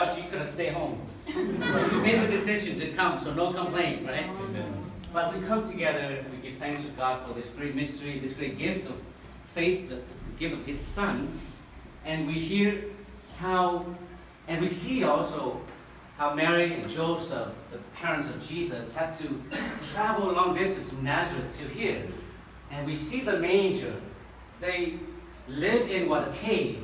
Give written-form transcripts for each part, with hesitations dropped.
else you could have stayed home. You made the decision to come, so no complaint, right? But we come together, we give thanks to God for this great mystery, this great gift of faith, the gift of His Son. And we hear how, and we see also how Mary and Joseph, the parents of Jesus, had to travel a long distance to Nazareth to here. And we see the manger. They live in what, a cave.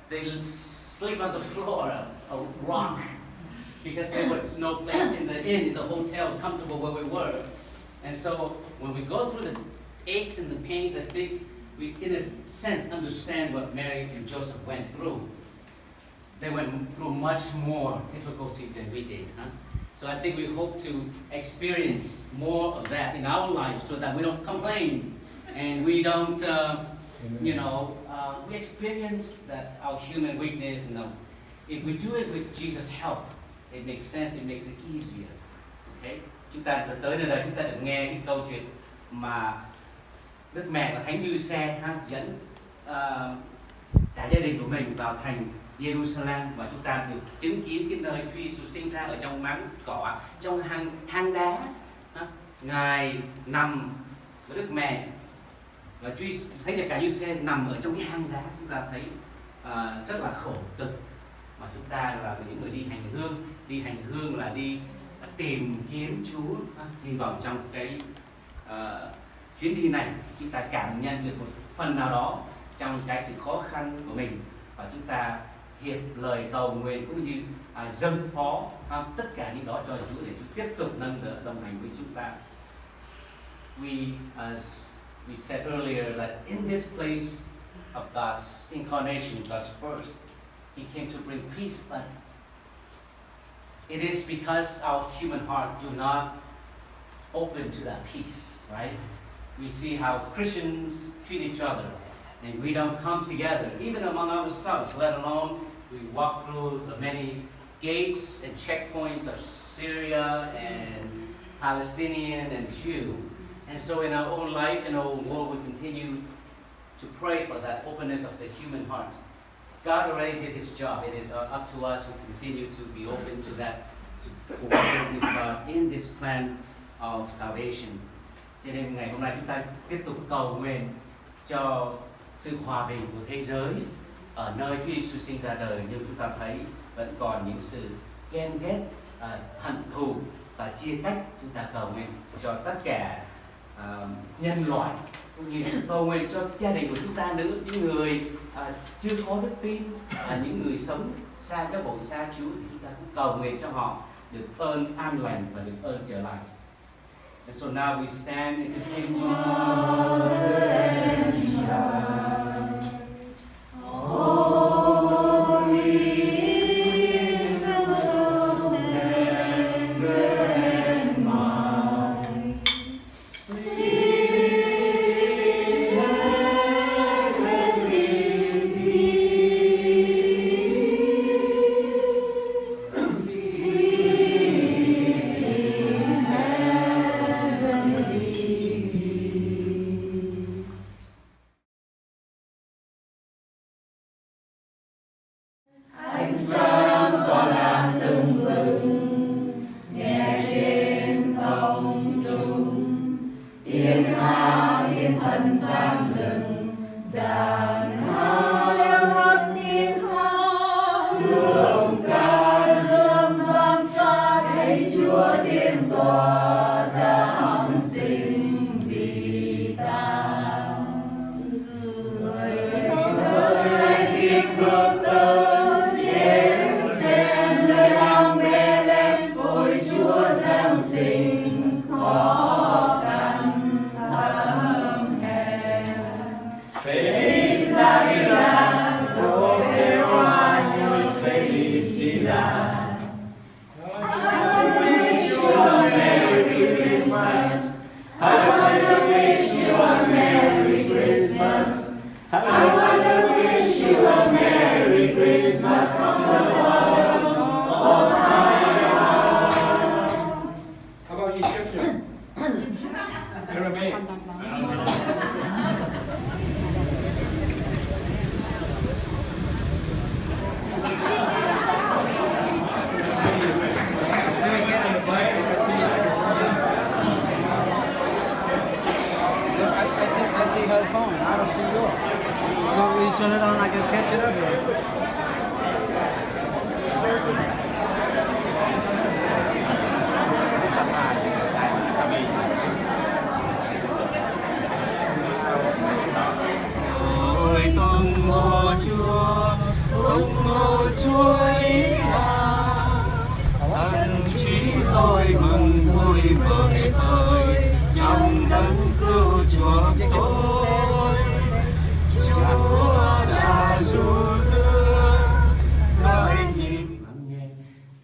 They sleep on the floor, a rock, because there was no place in the inn, in the hotel, comfortable where we were. And so when we go through the aches and the pains, I think we, in a sense, understand what Mary and Joseph went through. They went through much more difficulty than we did. Huh? So I think we hope to experience more of that in our lives so that we don't complain and we don't, we experience that our human weakness. If we do it with Jesus' help, it makes sense, it makes it easier. Okay? Chúng ta tới nơi đây chúng ta được nghe cái câu chuyện mà Đức Mẹ và Thánh Giuse dẫn cả gia đình của mình vào thành Jerusalem, và chúng ta được chứng kiến cái nơi Chúa Giêsu sinh ra ở trong máng cỏ, trong hang đá. Ngài nằm với Đức Mẹ và Thánh Cha cả Giuse nằm ở trong cái hang đá. Chúng ta thấy rất là khổ cực, mà chúng ta là những người đi hành hương là đi tìm kiếm Chúa. Hy vọng trong cái chuyến đi này chúng ta cảm nhận được một phần nào đó trong cái sự khó khăn của mình, và chúng ta hiệp lời cầu nguyện cũng như dâng phó tất cả những đó cho Chúa để Chúa tiếp tục nâng đỡ đồng hành với chúng ta. As we said earlier, that in this place of God's incarnation, God's birth, He came to bring peace, but it is because our human heart do not open to that peace, right? We see how Christians treat each other, and we don't come together, even among ourselves, let alone we walk through the many gates and checkpoints of Syria and Palestinian and Jew. And so in our own life, in our own world, we continue to pray for that openness of the human heart. God already did His job. It is up to us to continue to be open to that, to cooperate with God in this plan of salvation. Cho nên ngày hôm nay chúng ta tiếp tục cầu nguyện cho sự hòa bình của thế giới ở nơi Chúa Giêsu sinh ra đời, nhưng chúng ta thấy vẫn còn những sự ghen ghét, hận thù và chia cách. Chúng ta cầu nguyện cho tất cả nhân loại, cũng như cầu nguyện cho gia đình của chúng ta nữa, những người chưa có đức tin, những người sống xa giáo hội, xa Chúa, thì chúng ta cũng cầu nguyện cho họ được ơn an lành và được ơn trở lại. And so now we stand and continue. turn it on, I can catch it up here. Ôi tung mô Chúa Giê-hô, thân trí tôi mừng vui vời vời trong đấng cứu chuộc tôi. Chúa là dù thương nói nhìn. Lắng nghe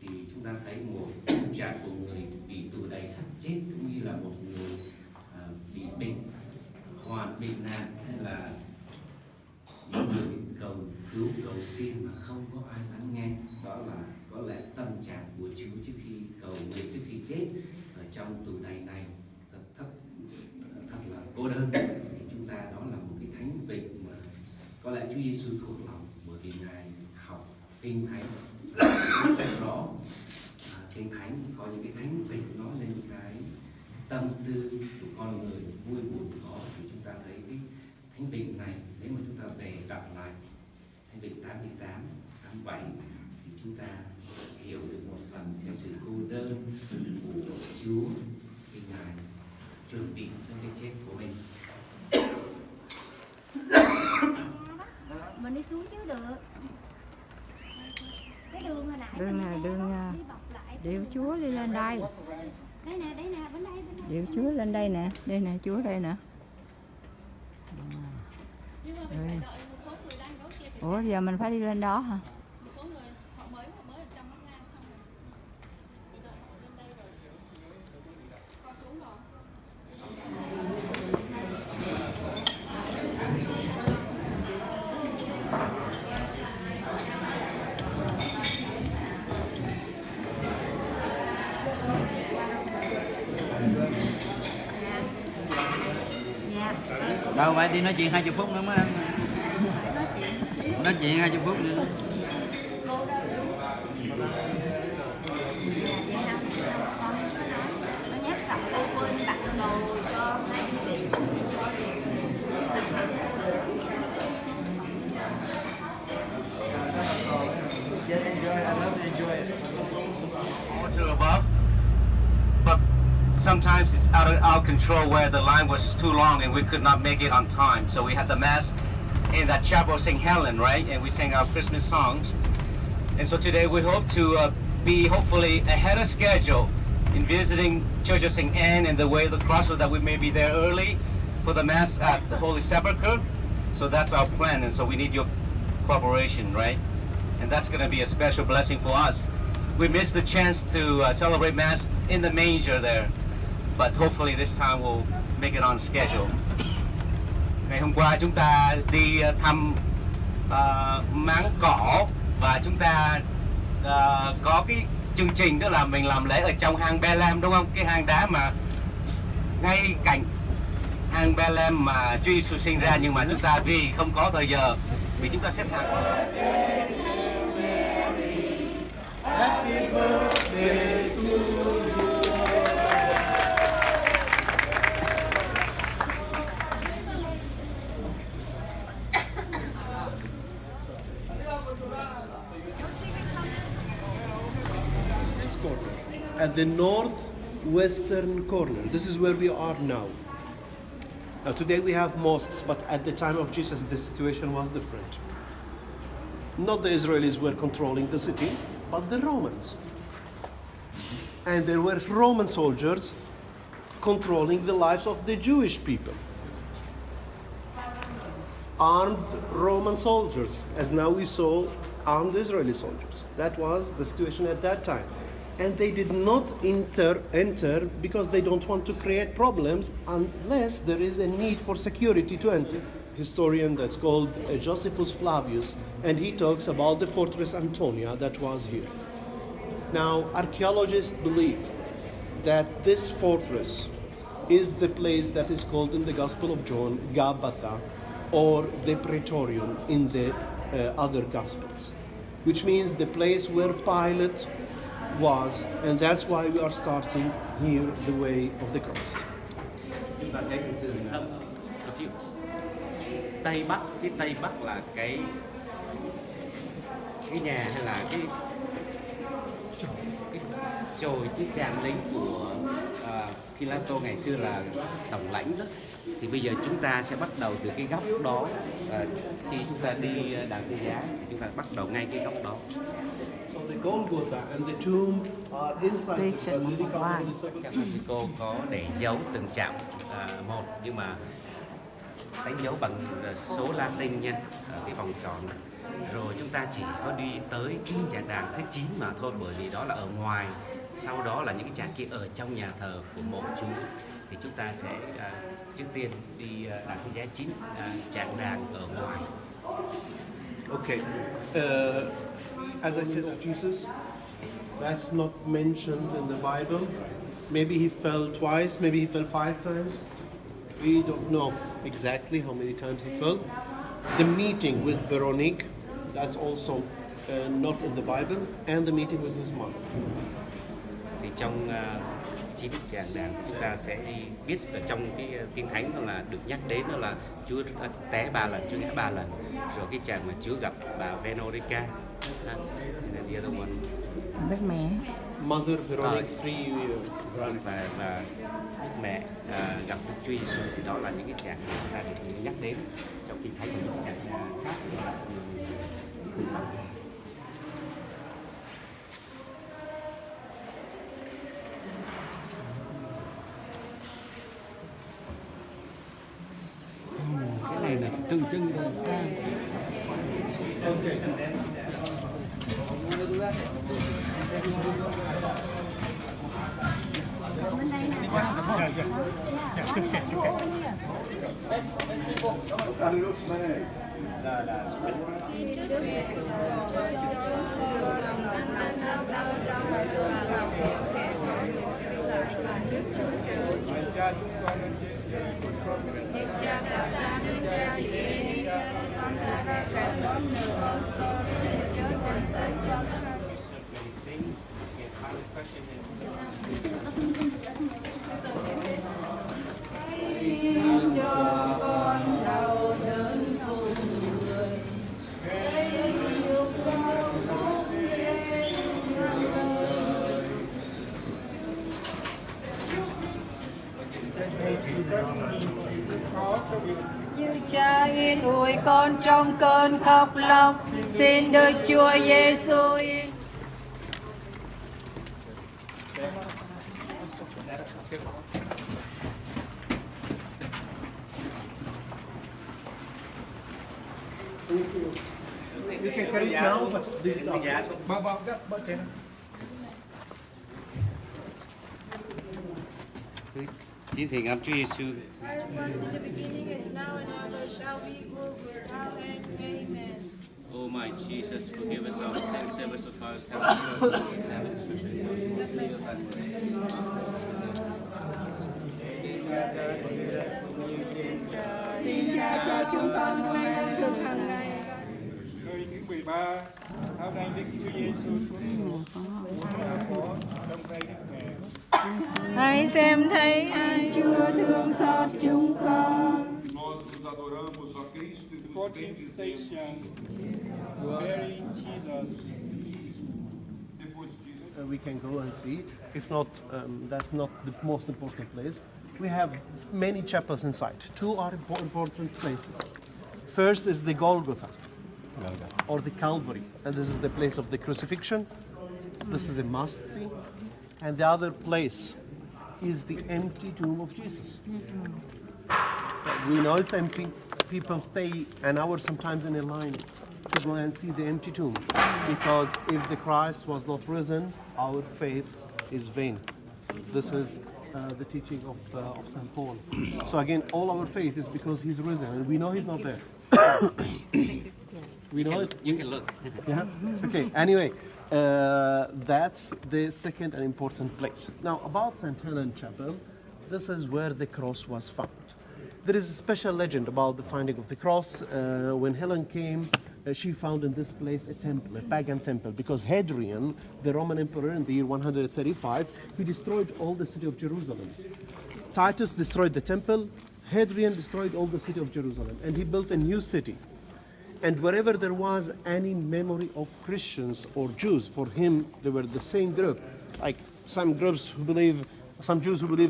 thì chúng ta thấy một trạng của người bị tù đày sắp chết, cũng như là một người bị bệnh, hoàn bệnh nạn, hay là những người cầu cứu cầu xin mà không có ai lắng nghe. Đó là có lẽ tâm trạng của Chúa trước khi cầu nguyện, trước khi chết ở trong tù đày này. Thật là cô đơn. Thì chúng ta đó là một cái thánh vị mà có lẽ Chúa Giêsu thuộc lòng, bởi vì Ngài học kinh thánh rất rõ. Kinh thánh có những cái thánh vị nói lên cái tâm tư của con người, vui buồn có, thì chúng ta thấy cái thánh vị này, nếu mà chúng ta về đọc lại thánh vị 88, 87 thì chúng ta hiểu được một phần cái sự cô đơn của Chúa khi Ngài chuẩn bị cho cái chết của mình. Mình đi xuống chứ được. Cái đường hồi nãy Đường điệu Chúa đi lên đây. Đây nè, bên đây. Điệu Chúa lên đây nè, Chúa đây nè. Nhưng mà mình phải đợi một số người đang đối kia. Ủa giờ mình phải đi lên đó hả? Một số người họ mới ở trong Bắc Nam xong rồi. Mình đợi họ lên đây rồi. Họ xuống rồi. Đâu phải đi nói chuyện 20 phút nữa mới ăn. Nói chuyện 20 phút nữa. Cô đâu chú. Nó nhắc giọng cô quên đặt đồ cho hai vị. Altar above, but sometimes it's out of our control where the line was too long and we could not make it on time. So we had the mass in that chapel St. Helen, right? And we sang our Christmas songs. And so today we hope to be hopefully ahead of schedule in visiting Church of St. Anne and the Way of the Cross, so that we may be there early for the mass at the Holy Sepulchre. So that's our plan, and so we need your cooperation, right? And that's going to be a special blessing for us. We missed the chance to celebrate Mass in the manger there, but hopefully this time we'll make it on schedule. Ngày hôm qua chúng ta đi thăm máng cỏ, và chúng ta có cái chương trình đó là mình làm lễ ở trong hang Bethlehem, đúng không? Cái hang đá mà ngay cạnh hang Bethlehem mà Chúa Giêsu sinh ra, nhưng mà chúng ta vì không có thời giờ, vì chúng ta xếp hàng quá. Happy birthday to you. This corner, at the northwestern corner, this is where we are now. Now today we have mosques, but at the time of Jesus the situation was different. Not the Israelis were controlling the city, but the Romans. And there were Roman soldiers controlling the lives of the Jewish people. Armed Roman soldiers, as now we saw armed Israeli soldiers. That was the situation at that time. And they did not enter because they don't want to create problems unless there is a need for security to enter. Historian that's called Josephus Flavius, and he talks about the fortress Antonia that was here. Now, archaeologists believe that this fortress is the place that is called in the Gospel of John Golgotha, or the Praetorium in the other Gospels, which means the place where Pilate was, and that's why we are starting here the way of the cross. Chúng ta thấy cái tường hầm, a few. Tây Bắc là cái nhà hay là cái chồi, cái tràng lính của Pilato ngày xưa là tổng lãnh đó. Thì bây giờ chúng ta sẽ bắt đầu từ cái góc đó, và khi chúng ta đi đàn Thiên Giá thì chúng ta bắt đầu ngay cái góc đó. So the Golgotha and the tomb are inside the Station Basilica one. of the Sacred Trong Mexico có để dấu từng chạm một, nhưng mà đánh dấu bằng số Latin nha, ở cái vòng tròn này. Rồi chúng ta chỉ có đi tới cái tràng đàn thứ 9 mà thôi, bởi vì đó là ở ngoài. Sau đó là những cái tràng kia ở trong nhà thờ của mộ Chúa. Thì chúng ta sẽ trước tiên đi đàn Thiên Giá 9, tràng đàn ở ngoài. Okay. As I said of Jesus, that's not mentioned in the Bible. Maybe he fell twice, maybe he fell 5 times. We don't know exactly how many times he fell. The meeting with Veronique, that's also not in the Bible, and the meeting with his mother. Thì trong 9 tràng đàn chúng ta sẽ đi biết ở trong cái Kinh Thánh đó là được nhắc đến đó là Chúa té 3 lần, Chúa ngã 3 lần. Rồi cái tràng mà Chúa gặp bà Veronica, the other one. Bác mẹ. Mother Veronique, 3 và Đức Mẹ gặp Đức Chúa Giêsu, thì đó là những cái tràng mà chúng ta được nhắc đến trong Kinh Thánh, và những tràng khác. Cái này là tượng trưng thôi. Như cha yên ủi con trong cơn khóc lóc, xin Đức Chúa Giêsu yên. We can carry it now, but leave it up. Xin thỉnh âm Chúa Giêsu. As it was in the beginning, is now, and ever shall be, world without end. Amen. Oh my Jesus, forgive us our sins, save us of our Xin cha cho chúng con hôm nay lương thực hàng ngày. Lời thứ 13, hao nay Đức Chúa Giêsu xuống nhà có trong tay Đức Mẹ. Hãy xem thấy hai Chúa thương xót chúng con. Nós vos adoramos, ó Cristo, e vos 14th bendizemos. station, burying Jesus. Depois disso, We can go and see. If not, that's not the most important place. We have many chapels inside. 2 are important places. First is the Golgotha, or the Calvary, and this is the place of the crucifixion. This is a must see. And the other place is the empty tomb of Jesus. We know it's empty. People stay an hour sometimes in a line to go and see the empty tomb, because if the Christ was not risen, our faith is vain. This is the teaching of St. Paul. So again, all our faith is because he's risen, and we know he's not there. We know it. You can look. Yeah. Okay. Anyway, that's the second and important place. Now, about St. Helen Chapel, this is where the cross was found. There is a special legend about the finding of the cross. When Helen came, she found in this place a temple, a pagan temple, because Hadrian, the Roman emperor in the year 135, he destroyed all the city of Jerusalem. Titus destroyed the temple. Hadrian destroyed all the city of Jerusalem and he built a new city. And wherever there was any memory of Christians or Jews, for him they were the same group. Like some Jews who believe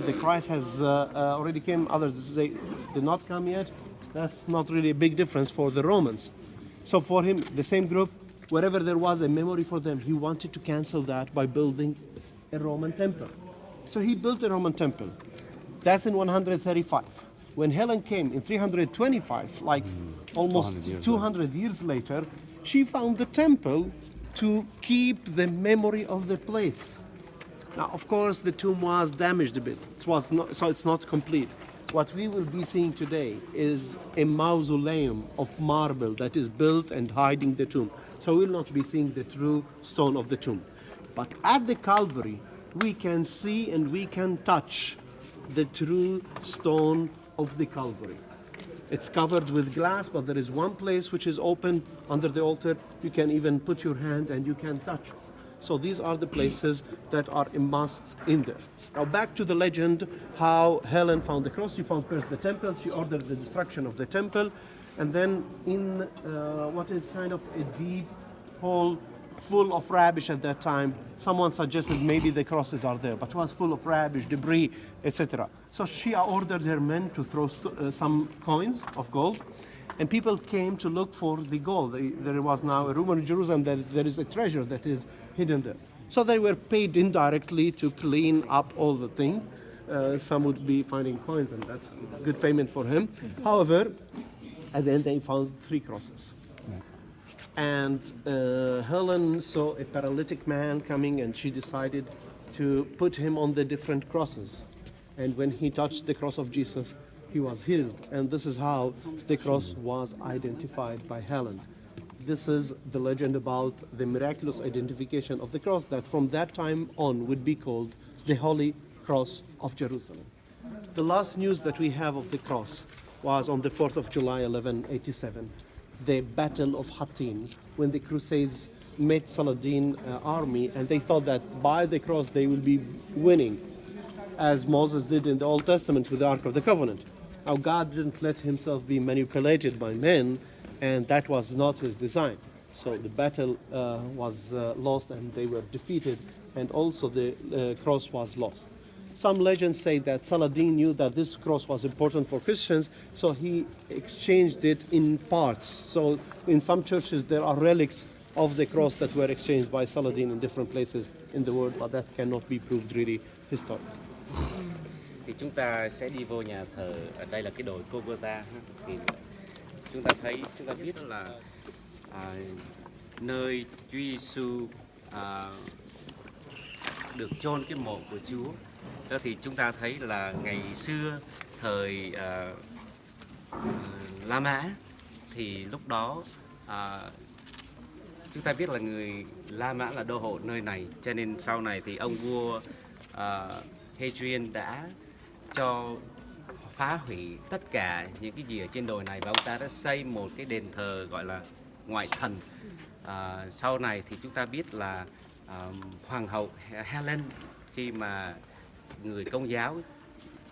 that Christ has already came, others they did not come yet. That's not really a big difference for the Romans. So for him, the same group, wherever there was a memory for them, he wanted to cancel that by building a Roman temple. So he built a Roman temple. That's in 135. When Helen came in 325, like almost 200 years later, she found the temple to keep the memory of the place. Now, of course, the tomb was damaged a bit. So it's not complete. What we will be seeing today is a mausoleum of marble that is built and hiding the tomb. So we will not be seeing the true stone of the tomb. But at the Calvary, we can see and we can touch the true stone of the Calvary. It's covered with glass, but there is one place which is open under the altar. You can even put your hand and you can touch it. So these are the places that are immersed in there. Now back to the legend, how Helen found the cross. She found first the temple. She ordered the destruction of the temple. And then in what is kind of a deep hole full of rubbish at that time, someone suggested maybe the crosses are there, but it was full of rubbish, debris, etc. So she ordered her men to throw some coins of gold, and people came to look for the gold. There was now a rumor in Jerusalem that there is a treasure that is hidden there. So they were paid indirectly to clean up all the thing. Some would be finding coins, and that's good payment for him. However, at the end they found 3 crosses. And Helen saw a paralytic man coming, and she decided to put him on the different crosses. And when he touched the cross of Jesus, he was healed. And this is how the cross was identified by Helen. This is the legend about the miraculous identification of the cross that from that time on would be called the Holy Cross of Jerusalem. The last news that we have of the cross was on the 4th of July, 1187. The Battle of Hattin, when the Crusades met Saladin's army, and they thought that by the cross they will be winning, as Moses did in the Old Testament with the Ark of the Covenant. Now God didn't let himself be manipulated by men, and that was not his design. So the battle was lost and they were defeated, and also the cross was lost. Some legends say that Saladin knew that this cross was important for Christians, so he exchanged it in parts. So in some churches there are relics of the cross that were exchanged by Saladin in different places in the world, but that cannot be proved really historically. Thì chúng ta sẽ đi vô nhà thờ, ở đây là cái đồi Golgotha. Thì chúng ta biết là nơi Chúa Giêsu được chôn cái mộ của Chúa. Đó thì chúng ta thấy là ngày xưa thời La Mã thì lúc đó chúng ta biết là người La Mã là đô hộ nơi này, cho nên sau này thì ông vua Hadrian đã cho phá hủy tất cả những cái gì ở trên đồi này, và ông ta đã xây một cái đền thờ gọi là ngoại thần. Sau này thì chúng ta biết là hoàng hậu Helen, khi mà người Công giáo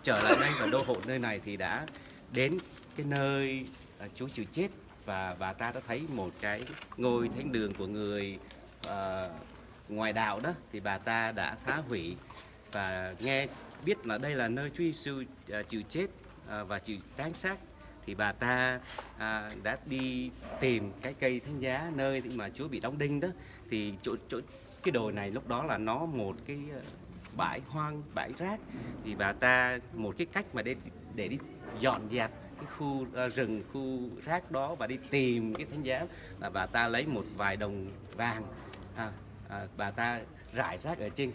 trở lại đây và đô hộ nơi này thì đã đến cái nơi Chúa chịu chết, và bà ta đã thấy một cái ngôi thánh đường của người ngoại đạo đó, thì bà ta đã phá hủy và nghe biết là đây là nơi Chúa Giêsu chịu chết và chịu táng xác, thì bà ta đã đi tìm cái cây thánh giá nơi mà Chúa bị đóng đinh đó. Thì chỗ cái đồi này lúc đó là nó một cái bãi hoang, bãi rác, thì bà ta một cái cách mà để đi dọn dẹp cái khu rừng, khu rác đó và đi tìm cái thánh giá là bà ta lấy một vài đồng vàng, bà ta rải rác ở trên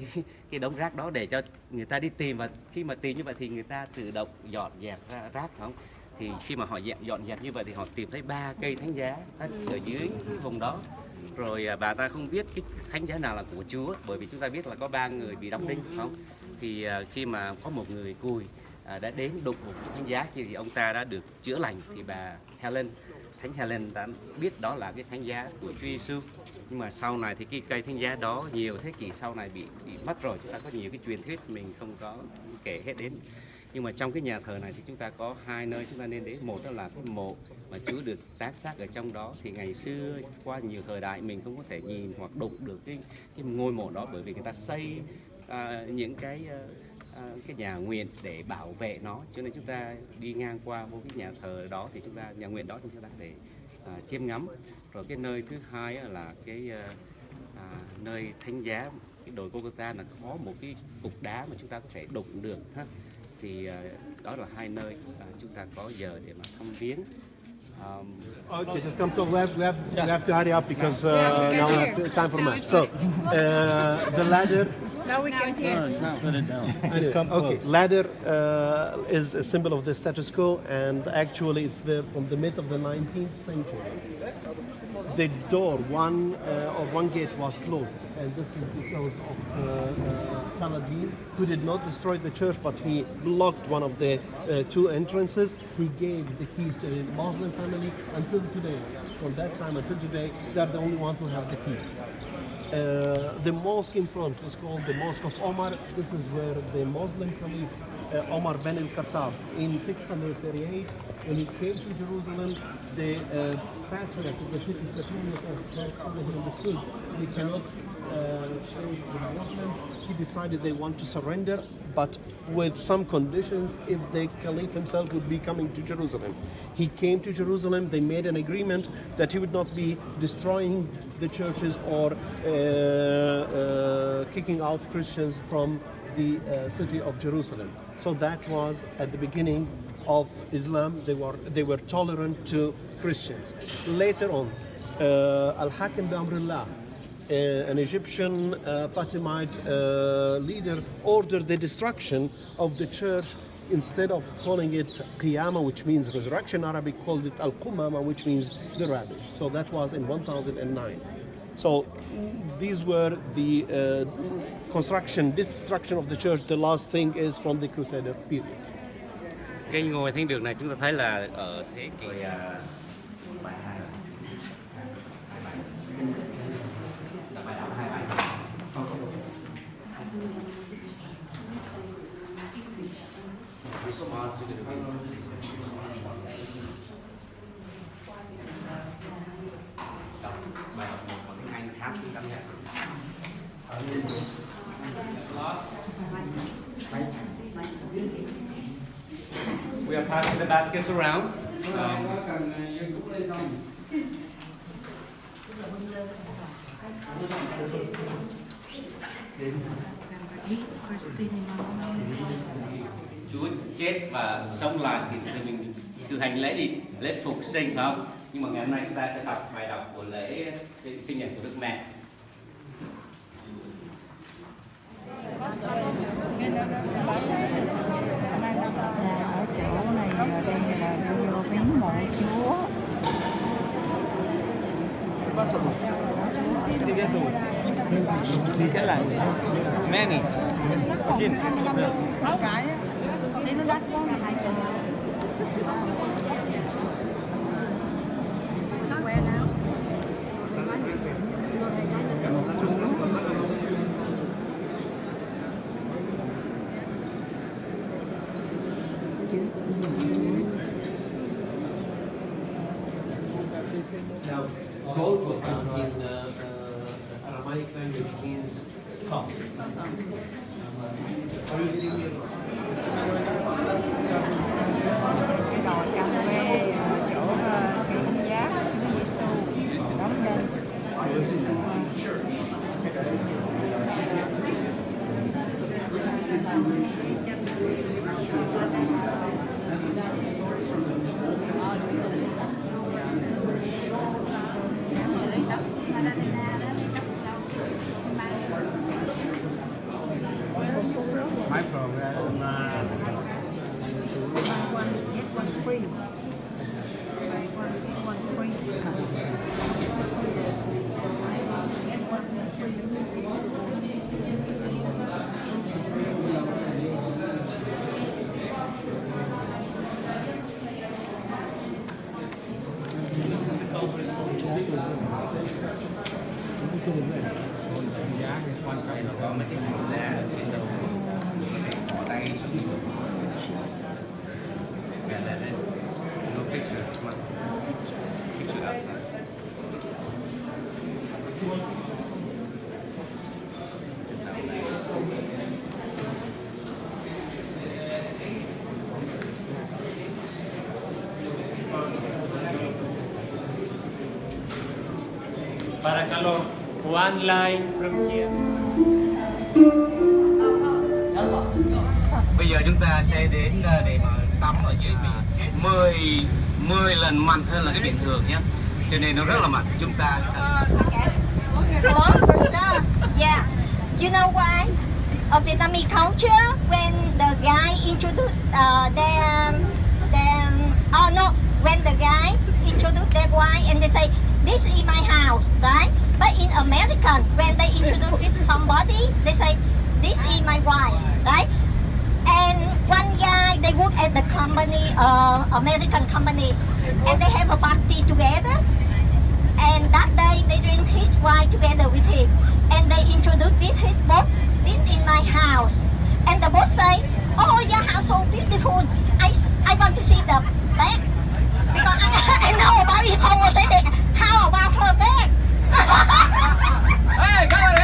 cái đống rác đó để cho người ta đi tìm, và khi mà tìm như vậy thì người ta tự động dọn dẹp ra rác, không? Thì khi mà họ dọn dẹp như vậy thì họ tìm thấy 3 cây thánh giá ở dưới cái vùng đó. Rồi bà ta không biết cái thánh giá nào là của Chúa, bởi vì chúng ta biết là có 3 người bị đóng đinh, không? Thì khi mà có một người cùi đã đến đụng một cái thánh giá kia thì ông ta đã được chữa lành, thì bà Helen, thánh Helen đã biết đó là cái thánh giá của Chúa Giêsu. Nhưng mà sau này thì cái cây thánh giá đó nhiều thế kỷ sau này bị mất rồi, chúng ta có nhiều cái truyền thuyết mình không có kể hết đến. Nhưng mà trong cái nhà thờ này thì chúng ta có hai nơi chúng ta nên đến. Một đó là cái mộ mà Chúa được táng xác ở trong đó. Thì ngày xưa qua nhiều thời đại mình không có thể nhìn hoặc đụng được cái ngôi mộ đó, bởi vì người ta xây những cái nhà nguyện để bảo vệ nó, cho nên chúng ta đi ngang qua một cái nhà thờ đó thì nhà nguyện đó chúng ta có thể chiêm ngắm. Rồi cái nơi thứ hai là cái nơi thánh giá, cái đồi Golgotha là có một cái cục đá mà chúng ta có thể đụng được ha. Thì đó là hai nơi chúng ta có giờ để mà thăm viếng. Okay, just come to we have to hurry up because now we have time for mass. So the ladder. Now we can hear. Put it down. Okay, ladder is a symbol of the status quo, and actually it's there from the mid of the 19th century. The door, one gate was closed, and this is because of Saladin, who did not destroy the church, but he blocked one of the two entrances. He gave the keys to the Muslim family until today. From that time until today, they are the only ones who have the keys. The mosque in front is called the Mosque of Omar. This is where the Muslim Caliph Omar bin al-Khattab in 638, when he came to Jerusalem, the patriarch of the city, understood he cannot change the Muslims. He decided they want to surrender, but with some conditions if the Caliph himself would be coming to Jerusalem. He came to Jerusalem, they made an agreement that he would not be destroying the churches or kicking out Christians from the city of Jerusalem. So that was at the beginning of Islam. They were tolerant to Christians. Later on, Al-Hakim bi-Amrillah, an Egyptian Fatimide leader, ordered the destruction of the church. Instead of calling it Qiyamah, which means resurrection, Arabic called it Al-Qumama, which means the rubbish. So that was in 1009. So these were the destruction of the church. The last thing is from the Crusader period. Cái ngôi thánh đường này chúng ta thấy là ở thế kỷ We are passing the baskets around. Chúa chết và sống lại thì mình thực hành lễ gì? Lễ phục sinh phải không? Nhưng mà ngày hôm nay chúng ta sẽ đọc bài đọc của lễ sinh nhật của Đức Mẹ. Ở chỗ này đây là vô viếng mộ Chúa. Cái là many. Machine. 6 cái á. Thì nó đắt quá mà 2 cái. Quẹo nào? Now, Golgotha in Aramaic language means skull. Are you reading it? Cái đồi cà phê ở chỗ thánh giá Chúa Giêsu đóng lên. My program One free. One free. giá quan trọng là Có mấy cái giá ở trên đầu có thể bỏ tay xuống. para calor. One line from here. Bây giờ chúng ta sẽ đến để mà tắm ở dưới biển 10 lần mặn hơn là cái biển thường nhé, cho nên nó rất là mặn. Chúng ta Yeah, you know why? Of Vietnamese culture, when the guy introduced when the guy introduced their wife and they say, this is my house, right? But in American, when they introduce this to somebody, they say, this is my wife, right? And one guy, they work at the company, American company, and they have a party together. And that day, they bring his wife together with him, and they introduce his boss. This is my house, and the boss say, "Oh, your house so beautiful. I want to see the bed because I know about it. How about her bed?" Hey, come on.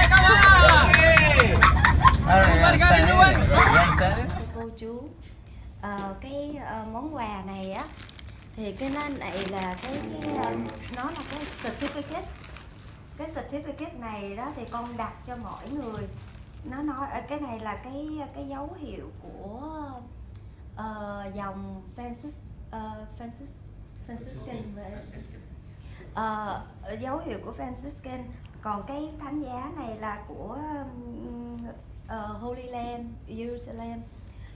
Cô chú, cái món quà này á, thì cái này là nó là cái certificate. Cái certificate này đó thì con đặt cho mỗi người. Nó nói cái này là cái dấu hiệu của dòng Franciscan. Dấu hiệu của Franciscan. Còn cái thánh giá này là của Holy Land, Jerusalem.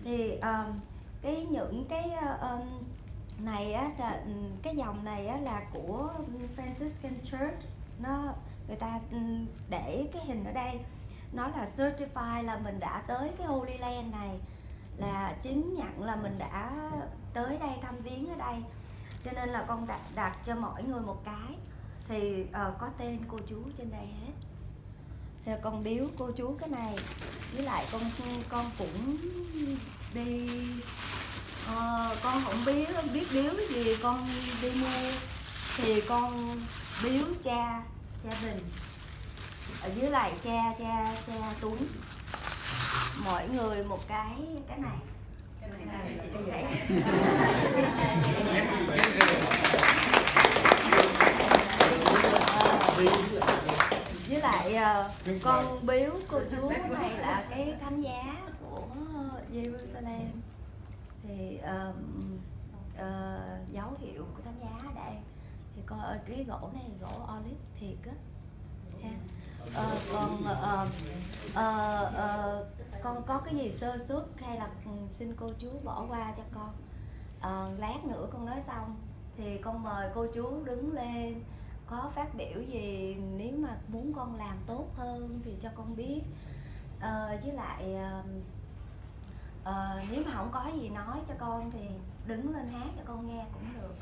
Thì những cái này á, là cái dòng này á, là của Franciscan Church. Người ta để cái hình ở đây, nó là certify là mình đã tới cái Holy Land này, là chứng nhận là mình đã tới đây thăm viếng ở đây. Cho nên là con đặt cho mỗi người một cái, thì có tên cô chú trên đây hết. Thì con biếu cô chú cái này, với lại con cũng đi, con không biết biếu cái gì, con đi mua thì con biếu cha Bình, với lại cha Tuấn, mỗi người một cái này. Với lại con biếu cô chú cái này là cái thánh giá của Jerusalem, thì dấu hiệu của thánh giá ở đây. Thì cái gỗ này gỗ olive thiệt á. Con có cái gì sơ suất hay là xin cô chú bỏ qua cho con. Lát nữa con nói xong thì con mời cô chú đứng lên, có phát biểu gì nếu mà muốn con làm tốt hơn thì cho con biết. Với lại nếu mà không có gì nói cho con thì đứng lên hát cho con nghe cũng được.